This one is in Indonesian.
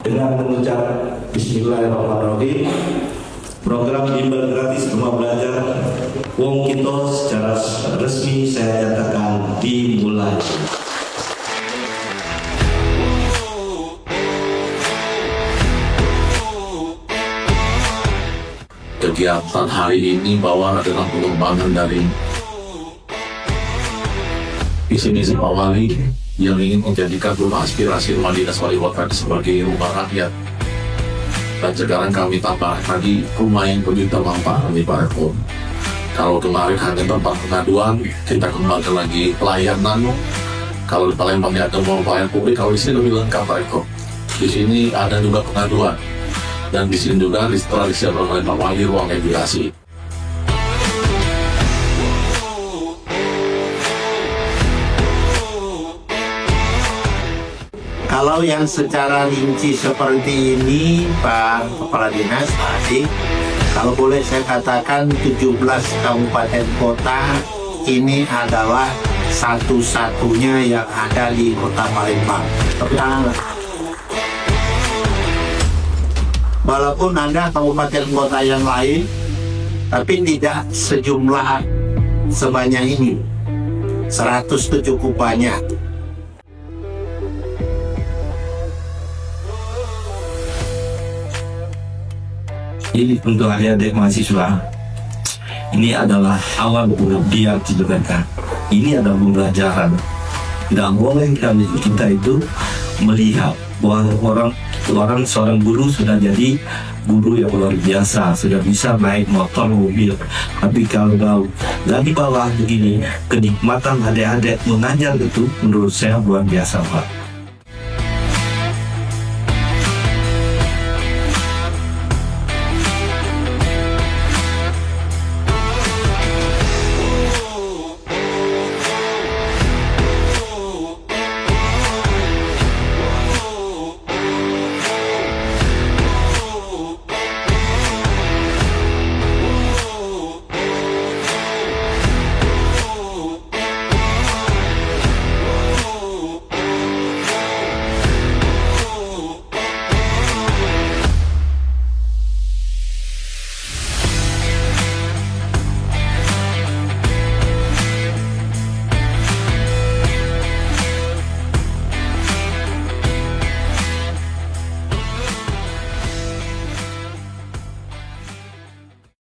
Dengan mengucap Bismillahirrahmanirrahim, program bimbel gratis rumah belajar Wong Kito secara resmi saya nyatakan dimulai. Kegiatan hari ini bawaan adalah pengembangan dari visi misi Pak Wali yang ingin menjadikan rumah aspirasi rumah dinas wali kota sebagai rumah rakyat. Dan sekarang kami tambah lagi rumah yang berjuta manfaat di Pak Eko. Kalau kemarin hanya tempat pengaduan, kita kembangkan lagi pelayanan. Kalau di Palembang ada mau pelayanan publik, kalau di sini lebih lengkap Pak Eko. Di sini ada juga pengaduan. Dan di sini juga setelah disiapkan oleh Pak Wali ruang edukasi. Kalau yang secara rinci seperti ini, Pak Kepala Dinas tadi, kalau boleh saya katakan 17 kabupaten kota ini adalah satu-satunya yang ada di Kota Palembang. Walaupun ada kabupaten kota yang lain, tapi tidak sejumlah sebanyak ini. 100 itu cukup banyak. Ini untuk adik-adik mahasiswa, ini adalah awal dia mereka. Ini adalah pembelajaran. Tidak boleh kita itu melihat bahwa seorang guru sudah jadi guru yang luar biasa, sudah bisa naik motor, mobil. Tapi kalau dari bawah begini, kenikmatan adik-adik mengajar itu menurut saya luar biasa, Pak.